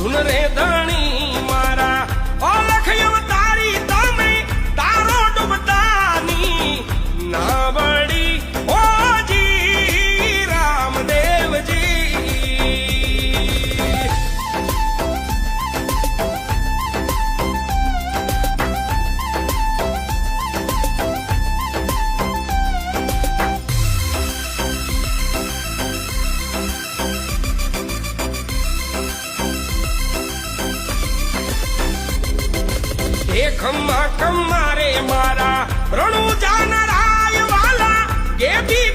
ધૂન રે ધણી મારા ઓલખ અવતારી તમે તારો ડૂબતાની ના વળી ઓજી રામદેવજી ખમ્મા કમ્મારે મારા રણુ જાનરાય વાલા કે બી